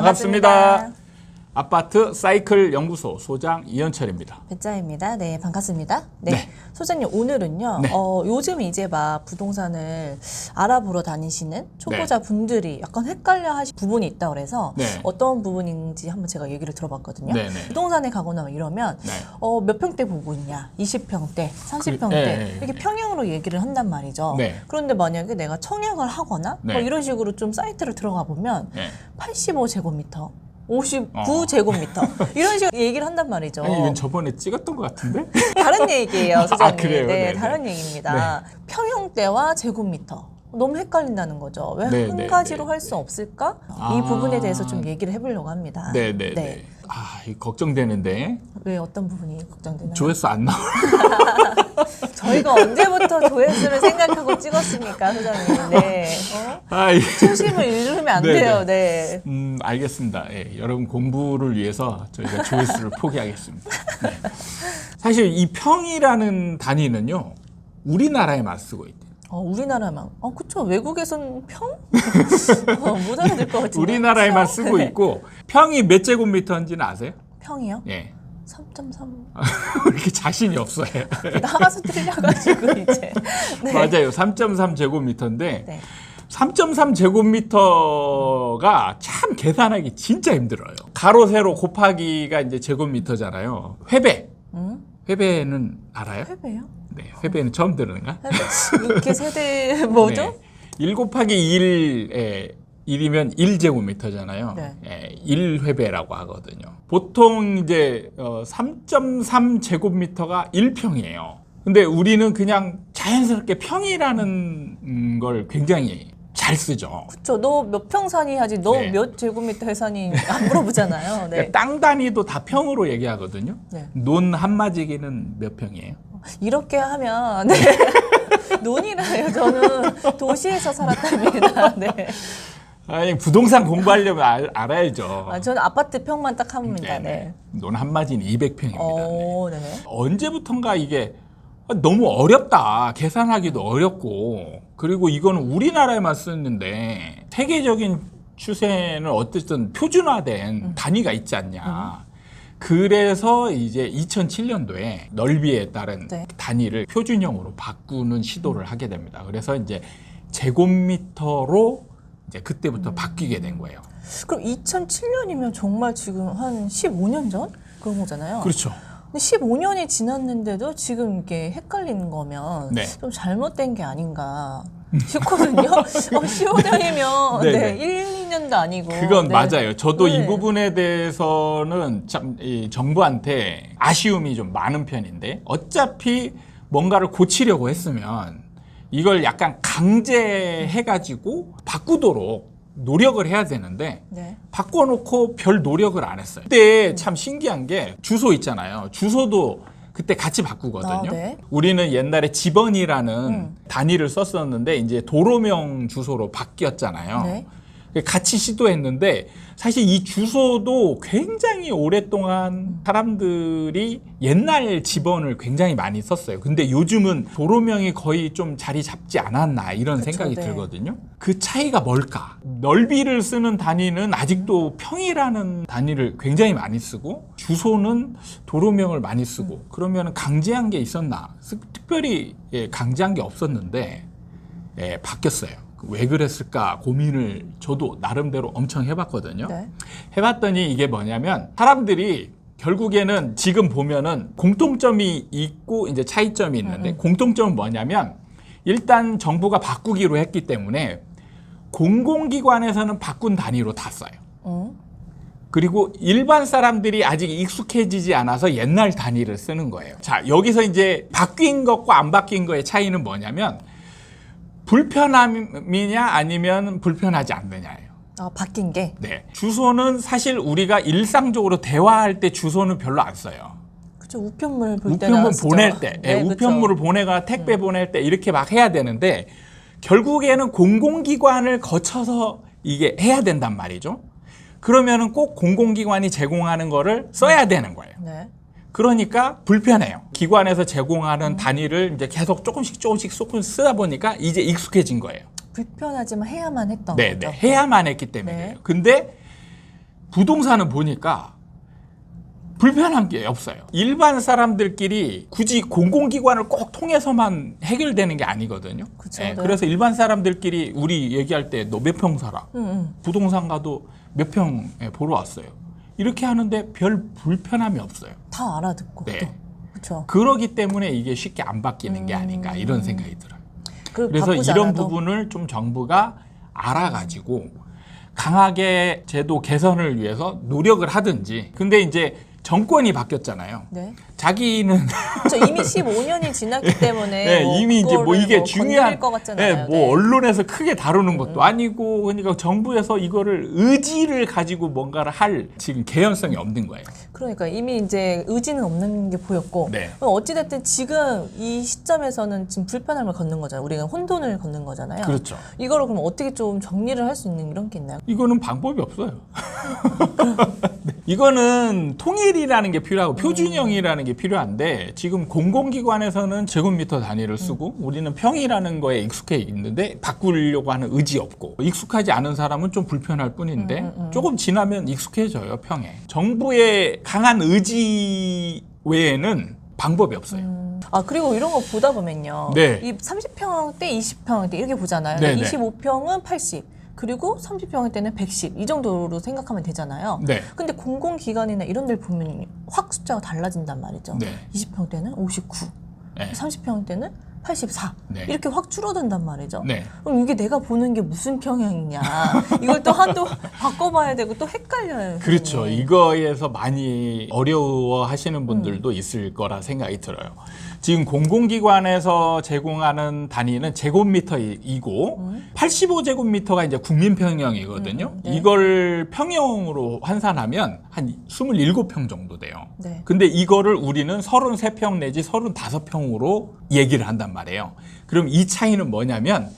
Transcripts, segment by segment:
반갑습니다. 아파트 사이클 연구소 소장 이현철입니다. 배짜입니다. 네, 반갑습니다. 네. 네. 소장님, 오늘은요, 네. 요즘 이제 막 부동산을 알아보러 다니시는 초보자 분들이 약간 헷갈려 하실 부분이 있다 그래서 네. 어떤 부분인지 한번 제가 얘기를 들어봤거든요. 네, 네. 부동산에 가거나 이러면 네. 몇 평대 보고 있냐, 20평대, 30평대 네, 이렇게 네. 평형으로 얘기를 한단 말이죠. 네. 그런데 만약에 내가 청약을 하거나 네. 뭐 이런 식으로 좀 사이트를 들어가 보면 네. 85제곱미터, 59제곱미터 이런 식으로 얘기를 한단 말이죠. 아니 이건 저번에 찍었던 것 같은데? 다른 얘기예요, 소장님. 그래요? 네, 네네. 다른 얘기입니다. 평형대와 제곱미터. 너무 헷갈린다는 거죠. 왜 네, 한 네, 가지로 네, 할 수 네. 없을까? 아. 이 부분에 대해서 좀 얘기를 해보려고 합니다. 네네네. 네. 아, 이거 걱정되는데 왜 어떤 부분이 걱정되나요? 조회수 안 나와. 저희가 언제부터 조회수를 생각하고 찍었습니까, 소장님? 네. 아, 예. 초심을 잃으면 안 네네. 돼요. 네. 알겠습니다. 예, 여러분 공부를 위해서 저희가 조회수를 포기하겠습니다. 네. 사실 이 평이라는 단위는요, 우리나라에만 쓰고 있대요. 우리나라만. 그쵸. 외국에선 평? 못 알아들 것 같은데. 우리나라에만 평? 쓰고 있고, 평이 몇 제곱미터인지는 아세요? 평이요? 예. 3.3. 이렇게 자신이 없어요. 나가서 틀려가지고 이제. 네. 맞아요. 3.3제곱미터인데 네. 3.3제곱미터가 참 계산하기 진짜 힘들어요. 가로 세로 곱하기가 이제 제곱미터잖아요. 회배. 회배는 알아요? 회배요? 네, 회배는 처음 들으는가? 이렇게 세대 뭐죠? 네. 1 곱하기 1에 1이면 1제곱미터잖아요. 네. 1회배라고 하거든요. 보통 이제 3.3제곱미터가 1평이에요. 근데 우리는 그냥 자연스럽게 평이라는 걸 굉장히 잘 쓰죠. 그쵸. 너 몇 평 사니 하지 너 네. 몇 제곱미터 사니 안 물어보잖아요. 네. 그러니까 땅 단위도 다 평으로 얘기하거든요. 네. 논 한마지기는 몇 평이에요? 이렇게 하면 네. 논이라요. 저는 도시에서 살았답니다. 네. 아니 부동산 공부하려면 알아야죠. 저는 아파트 평만 딱 합니다. 네. 논 한마지는 200평입니다. 네. 언제부턴가 이게 너무 어렵다. 계산하기도 어렵고 그리고 이거는 우리나라에만 쓰는데 세계적인 추세는 어쨌든 표준화된 단위가 있지 않냐. 그래서 이제 2007년도에 넓이에 따른 네. 단위를 표준형으로 바꾸는 시도를 하게 됩니다. 그래서 이제 제곱미터로 이제 그때부터 바뀌게 된 거예요. 그럼 2007년이면 정말 지금 한 15년 전 그런 거잖아요. 그렇죠. 근데 15년이 지났는데도 지금 이게 헷갈리는 거면 네. 좀 잘못된 게 아닌가 싶거든요. 15년이면 네, 네, 네. 1, 2년도 아니고. 그건 네. 맞아요. 저도 네. 이 부분에 대해서는 참 이 정부한테 아쉬움이 좀 많은 편인데 어차피 뭔가를 고치려고 했으면 이걸 약간 강제해가지고 바꾸도록 노력을 해야 되는데 네. 바꿔놓고 별 노력을 안 했어요. 그때 참 신기한 게 주소 있잖아요. 주소도 그때 같이 바꾸거든요. 네. 우리는 옛날에 집원이라는 단위를 썼었는데 이제 도로명 주소로 바뀌었잖아요. 네. 같이 시도했는데 사실 이 주소도 굉장히 오랫동안 사람들이 옛날 집원을 굉장히 많이 썼어요. 근데 요즘은 도로명이 거의 좀 자리 잡지 않았나 이런 그쵸, 생각이 네. 들거든요. 그 차이가 뭘까? 넓이를 쓰는 단위는 아직도 평이라는 단위를 굉장히 많이 쓰고 주소는 도로명을 많이 쓰고 그러면 강제한 게 있었나? 특별히 강제한 게 없었는데 바뀌었어요. 왜 그랬을까 고민을 저도 나름대로 엄청 해봤거든요. 네. 해봤더니 이게 뭐냐면 사람들이 결국에는 지금 보면은 공통점이 있고 이제 차이점이 있는데 공통점은 뭐냐면 일단 정부가 바꾸기로 했기 때문에 공공기관에서는 바꾼 단위로 다 써요. 그리고 일반 사람들이 아직 익숙해지지 않아서 옛날 단위를 쓰는 거예요. 자, 여기서 이제 바뀐 것과 안 바뀐 거의 차이는 뭐냐면 불편함이냐 아니면 불편하지 않느냐예요. 바뀐 게. 네. 주소는 사실 우리가 일상적으로 대화할 때 주소는 별로 안 써요. 그쵸. 우편물 볼 때나 우편물 쓰죠. 보낼 때, 네, 우편물을 보내거나 택배 보낼 때 이렇게 막 해야 되는데 결국에는 공공기관을 거쳐서 이게 해야 된단 말이죠. 그러면은 꼭 공공기관이 제공하는 거를 써야 되는 거예요. 네. 그러니까 불편해요. 기관에서 제공하는 단위를 이제 계속 조금씩 쓰다 보니까 이제 익숙해진 거예요. 불편하지만 해야만 했던 네, 거죠. 네. 해야만 했기 때문에. 네. 그래요. 근데 부동산은 보니까 불편한 게 없어요. 일반 사람들끼리 굳이 공공기관을 꼭 통해서만 해결되는 게 아니거든요. 그쵸, 예, 네. 그래서 일반 사람들끼리 우리 얘기할 때 너 몇 평 살아? 부동산 가도 몇 평 보러 왔어요. 이렇게 하는데 별 불편함이 없어요. 다 알아듣고. 네. 또. 그렇죠. 그러기 때문에 이게 쉽게 안 바뀌는 게 아닌가 이런 생각이 들어요. 그래서 바꾸지 이런 않아도. 부분을 좀 정부가 알아가지고 강하게 제도 개선을 위해서 노력을 하든지. 근데 이제 정권이 바뀌었잖아요. 네. 자기는 저 이미 15년이 지났기 때문에 네, 뭐 이미 이제 뭐 이게 그거를 중요한 건드릴 것 같잖아요. 네, 뭐 언론에서 크게 다루는 것도 아니고 그러니까 정부에서 이거를 의지를 가지고 뭔가를 할 지금 개연성이 없는 거예요. 그러니까 이미 이제 의지는 없는 게 보였고 네. 어찌됐든 지금 이 시점에서는 지금 불편함을 걷는 거잖아요. 우리가 혼돈을 걷는 거잖아요. 그렇죠. 이거를 그럼 어떻게 좀 정리를 할 수 있는 이런 게 있나요? 이거는 방법이 없어요. 네. 이거는 통일이라는 게 필요하고 표준형이라는 게 필요한데 지금 공공기관에서는 제곱미터 단위를 쓰고 우리는 평이라는 거에 익숙해 있는데 바꾸려고 하는 의지 없고 익숙하지 않은 사람은 좀 불편할 뿐인데 조금 지나면 익숙해져요, 평에. 정부의 강한 의지 외에는 방법이 없어요. 아 그리고 이런 거 보다 보면요. 네. 이 30평대, 20평대 이렇게 보잖아요. 네, 네. 25평은 80, 그리고 30평대는 110 이 정도로 생각하면 되잖아요. 네. 근데 공공기관이나 이런 데를 보면 확 숫자가 달라진단 말이죠. 네. 20평대는 59, 네. 30평대는 84 네. 이렇게 확 줄어든단 말이죠. 네. 그럼 이게 내가 보는 게 무슨 평형이냐 이걸 또 한도 바꿔봐야 되고 또 헷갈려요. 그렇죠. 선생님. 이거에서 많이 어려워 하시는 분들도 있을 거라 생각이 들어요. 지금 공공기관에서 제공하는 단위는 제곱미터이고 85제곱미터가 이제 국민평형이거든요. 네. 이걸 평형으로 환산하면 한 27평 정도 돼요. 네. 근데 이거를 우리는 33평 내지 35평으로 얘기를 한단 말이에요. 그럼 이 차이는 뭐냐면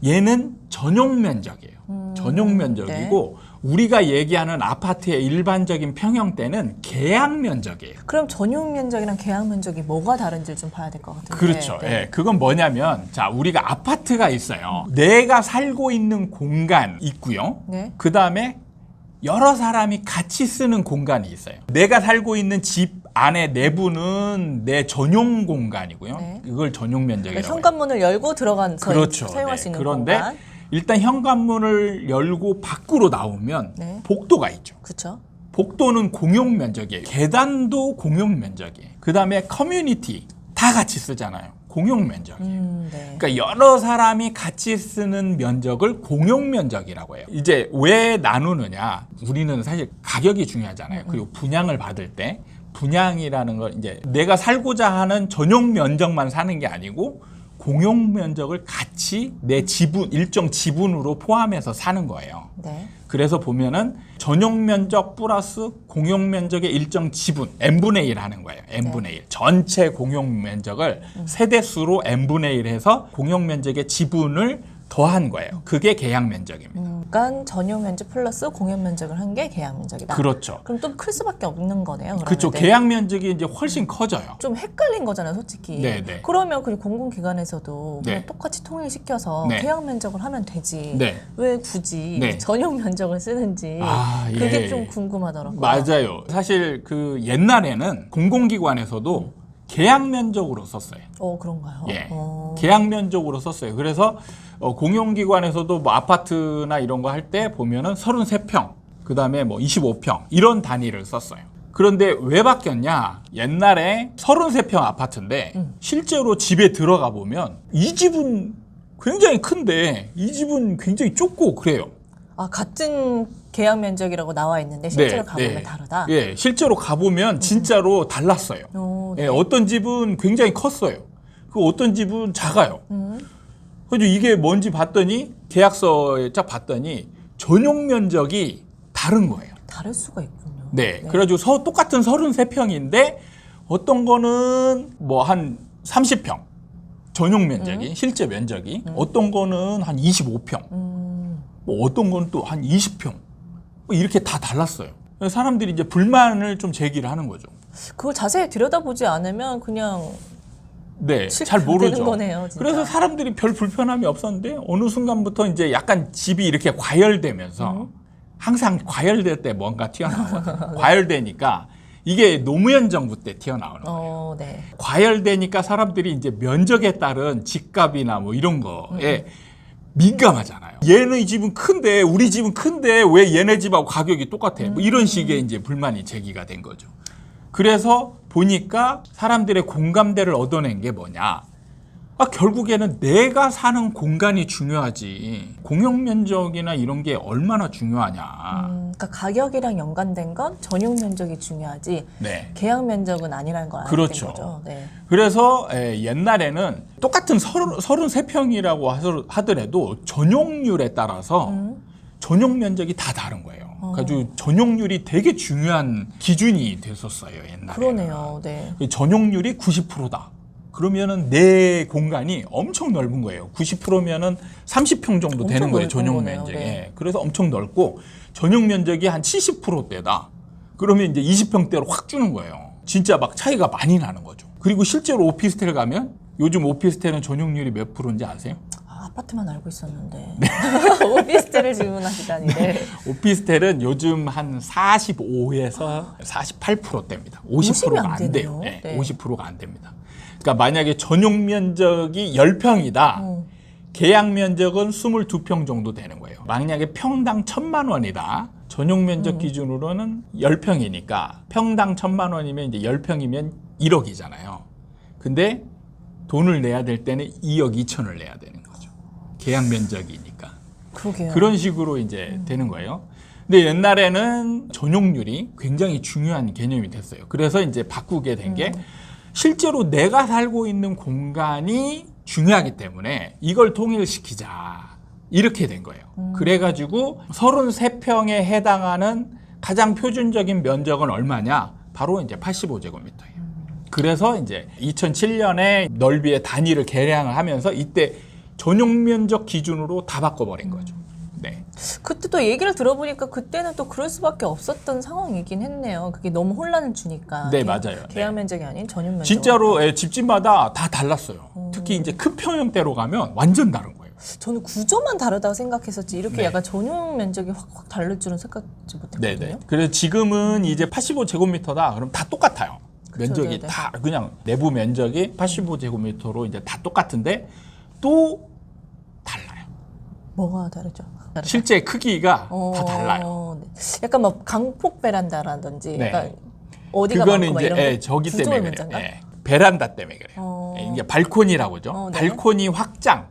얘는 전용 면적이에요. 전용 면적이고 우리가 얘기하는 아파트의 일반적인 평형대는 계약 면적이에요. 그럼 전용 면적이랑 계약 면적이 뭐가 다른지 좀 봐야 될 것 같은데. 그렇죠. 네. 예, 그건 뭐냐면 자 우리가 아파트가 있어요. 내가 살고 있는 공간 있고요. 네. 그 다음에 여러 사람이 같이 쓰는 공간이 있어요. 내가 살고 있는 집 안에 내부는 내 전용 공간이고요. 네. 이걸 전용 면적이라고 해요. 현관문을 열고 들어가서 그렇죠. 사용할 네. 수 있는 그런데 공간. 일단 현관문을 열고 밖으로 나오면 네. 복도가 있죠. 그렇죠. 복도는 공용 면적이에요. 계단도 공용 면적이에요. 그 다음에 커뮤니티 다 같이 쓰잖아요. 공용 면적이에요. 네. 그러니까 여러 사람이 같이 쓰는 면적을 공용 면적이라고 해요. 이제 왜 나누느냐? 우리는 사실 가격이 중요하잖아요. 그리고 분양을 받을 때 분양이라는 걸 이제 내가 살고자 하는 전용 면적만 사는 게 아니고 공용 면적을 같이 내 지분, 일정 지분으로 포함해서 사는 거예요. 네. 그래서 보면은 전용 면적 플러스 공용 면적의 일정 지분 n분의 1 하는 거예요. n분의 1. 전체 공용 면적을 세대수로 n분의 1 해서 공용 면적의 지분을 더한 거예요. 그게 계약 면적입니다. 그러니까 전용 면적 플러스 공용 면적을 한 게 계약 면적이다. 그렇죠. 그럼 또 클 수밖에 없는 거네요. 그러면. 그렇죠. 네. 계약 면적이 이제 훨씬 커져요. 좀 헷갈린 거잖아요, 솔직히. 네, 네. 그러면 그냥 공공기관에서도 그냥 네. 똑같이 통일시켜서 네. 계약 면적을 하면 되지. 네. 왜 굳이 네. 전용 면적을 쓰는지 아, 예. 그게 좀 궁금하더라고요. 맞아요. 사실 그 옛날에는 공공기관에서도 계약 면적으로 썼어요. 그런가요? 예. 계약 면적으로 썼어요. 그래서 공용기관에서도 뭐 아파트나 이런 거 할 때 보면은 33평, 그 다음에 뭐 25평 이런 단위를 썼어요. 그런데 왜 바뀌었냐? 옛날에 33평 아파트인데 실제로 집에 들어가 보면 이 집은 굉장히 큰데 이 집은 굉장히 좁고 그래요. 아, 같은 계약 면적이라고 나와 있는데 실제로 가보면 다르다? 예, 실제로 가보면 진짜로 달랐어요. 네. 예, 어떤 집은 굉장히 컸어요. 그 어떤 집은 작아요. 그래서 이게 뭔지 봤더니 계약서에 쫙 봤더니 전용 면적이 다른 거예요. 다를 수가 있군요. 네, 그래가지고 똑같은 33평인데 어떤 거는 뭐 한 30평 전용 면적이 실제 면적이 어떤 거는 한 25평 뭐 어떤 거는 또 한 20평 뭐 이렇게 다 달랐어요. 그래서 사람들이 이제 불만을 좀 제기를 하는 거죠. 그걸 자세히 들여다보지 않으면 그냥 네, 실패 잘 모르죠. 되는 거네요, 진짜. 그래서 사람들이 별 불편함이 없었는데 어느 순간부터 이제 약간 집이 이렇게 과열되면서 항상 과열될 때 뭔가 튀어나오거든요. 과열되니까 이게 노무현 정부 때 튀어나오는 거예요. 네. 과열되니까 사람들이 이제 면적에 따른 집값이나 뭐 이런 거에 민감하잖아요. 얘네 집은 큰데 우리 집은 큰데 왜 얘네 집하고 가격이 똑같아? 뭐 이런 식의 이제 불만이 제기가 된 거죠. 그래서 보니까 사람들의 공감대를 얻어낸 게 뭐냐? 결국에는 내가 사는 공간이 중요하지. 공용 면적이나 이런 게 얼마나 중요하냐. 그러니까 가격이랑 연관된 건 전용 면적이 중요하지. 네. 계약 면적은 아니라는 걸 알게 그렇죠. 된 거죠. 네. 그래서 옛날에는 똑같은 33평이라고 하더라도 전용률에 따라서 전용 면적이 다 다른 거예요. 그래서 전용률이 되게 중요한 기준이 됐었어요, 옛날에. 그러네요. 네. 전용률이 90%다. 그러면은 내 공간이 엄청 넓은 거예요. 90%면은 30평 정도 되는 거예요, 전용 거네요. 면적이. 네. 그래서 엄청 넓고 전용 면적이 한 70%대다. 그러면 이제 20평대로 확 주는 거예요. 진짜 막 차이가 많이 나는 거죠. 그리고 실제로 오피스텔 가면 요즘 오피스텔은 전용률이 몇 프로인지 아세요? 아파트만 알고 있었는데 오피스텔을 질문하시다니. 네. 오피스텔은 요즘 한 45에서 48%대입니다. 50%가 안 돼요. 네, 네. 50%가 안 됩니다. 그러니까 만약에 전용 면적이 10평이다. 계약 면적은 22평 정도 되는 거예요. 만약에 평당 1,000만 원이다. 전용 면적 기준으로는 10평이니까 평당 1,000만 원이면 이제 10평이면 1억이잖아요. 근데 돈을 내야 될 때는 2억 2천을 내야 되는 거죠. 계약 면적이니까. 그러게요. 그런 식으로 이제 되는 거예요. 근데 옛날에는 전용률이 굉장히 중요한 개념이 됐어요. 그래서 이제 바꾸게 된 게 실제로 내가 살고 있는 공간이 중요하기 때문에 이걸 통일시키자. 이렇게 된 거예요. 그래가지고 33평에 해당하는 가장 표준적인 면적은 얼마냐? 바로 이제 85제곱미터예요. 그래서 이제 2007년에 넓이의 단위를 개량을 하면서 이때 전용 면적 기준으로 다 바꿔버린 거죠. 네. 그때 또 얘기를 들어보니까 그때는 또 그럴 수밖에 없었던 상황이긴 했네요. 그게 너무 혼란을 주니까. 네, 맞아요. 계약 네. 면적이 아닌 전용 면적. 진짜로 집집마다 다 달랐어요. 특히 이제 큰 평형대로 가면 완전 다른 거예요. 저는 구조만 다르다고 생각했었지 이렇게 네. 약간 전용 면적이 확 다를 줄은 생각지 못했거든요. 네네. 그래서 지금은 이제 85제곱미터다. 그럼 다 똑같아요. 면적이 네네. 다 그냥 내부 면적이 85제곱미터로 이제 다 똑같은데 또 달라요. 뭐가 다르죠? 다르다. 실제 크기가 다 달라요. 네. 약간 뭐 강폭 베란다라든지 네. 약간 어디가 그거는 많고 막 이제 이런 거? 저기 구조의 때문에 문제인가? 그래요. 베란다 때문에 그래요. 이게 발코니라고죠. 네. 발코니 확장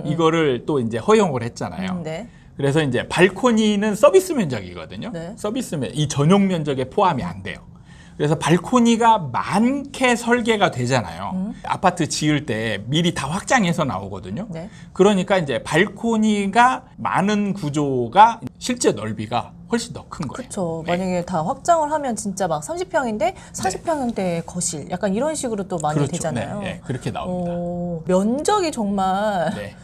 이거를 또 이제 허용을 했잖아요. 네. 그래서 이제 발코니는 서비스 면적이거든요. 네. 서비스 이 전용 면적에 포함이 안 돼요. 그래서 발코니가 많게 설계가 되잖아요. 아파트 지을 때 미리 다 확장해서 나오거든요. 네. 그러니까 이제 발코니가 많은 구조가 실제 넓이가 훨씬 더 큰 거예요. 그렇죠. 네. 만약에 다 확장을 하면 진짜 막 30평인데 40평형대의 거실 약간 이런 식으로 또 많이 그렇죠. 되잖아요. 네, 네, 그렇게 나옵니다. 면적이 정말 네.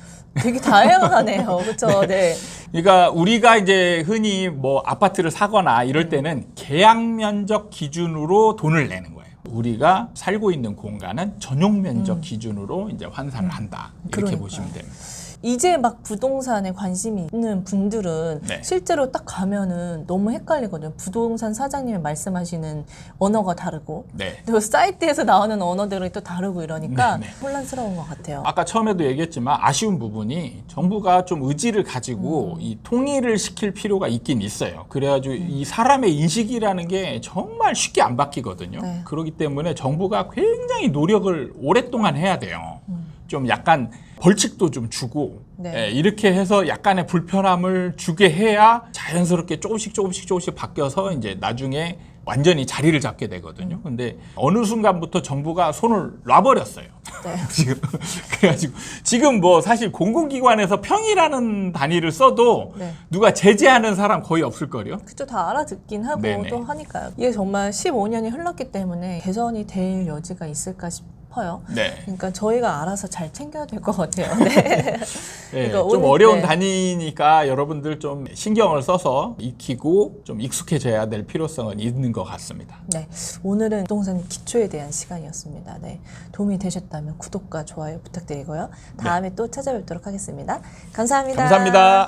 되게 다양하네요. 그렇죠. 네. 그러니까 우리가 이제 흔히 뭐 아파트를 사거나 이럴 때는 계약 면적 기준으로 돈을 내는 거예요. 우리가 살고 있는 공간은 전용 면적 기준으로 이제 환산을 한다. 이렇게 그러니까요. 보시면 됩니다. 이제 막 부동산에 관심이 있는 분들은 네. 실제로 딱 가면은 너무 헷갈리거든요. 부동산 사장님이 말씀하시는 언어가 다르고 네. 또 사이트에서 나오는 언어들이 또 다르고 이러니까 네, 네. 혼란스러운 것 같아요. 아까 처음에도 얘기했지만 아쉬운 부분이 정부가 좀 의지를 가지고 이 통일을 시킬 필요가 있긴 있어요. 그래가지고 이 사람의 인식이라는 게 정말 쉽게 안 바뀌거든요. 네. 그렇기 때문에 정부가 굉장히 노력을 오랫동안 해야 돼요. 좀 약간 벌칙도 좀 주고 네. 예, 이렇게 해서 약간의 불편함을 주게 해야 자연스럽게 조금씩 바뀌어서 이제 나중에 완전히 자리를 잡게 되거든요. 근데 어느 순간부터 정부가 손을 놔버렸어요. 네. 지금 그래가지고 지금 뭐 사실 공공기관에서 평이라는 단위를 써도 네. 누가 제재하는 사람 거의 없을 거요. 그쵸, 다 알아듣긴 하고 네네. 또 하니까요. 이게 정말 15년이 흘렀기 때문에 개선이 될 여지가 있을까 싶어요. 네. 그러니까 저희가 알아서 잘 챙겨야 될 것 같아요. 네. 네, 그러니까 좀 오늘- 어려운 네. 단위니까 여러분들 좀 신경을 써서 익히고 좀 익숙해져야 될 필요성은 있는 것 같습니다. 네, 오늘은 부동산 기초에 대한 시간이었습니다. 네, 도움이 되셨다면 구독과 좋아요 부탁드리고요. 다음에 또 찾아뵙도록 하겠습니다. 감사합니다. 감사합니다.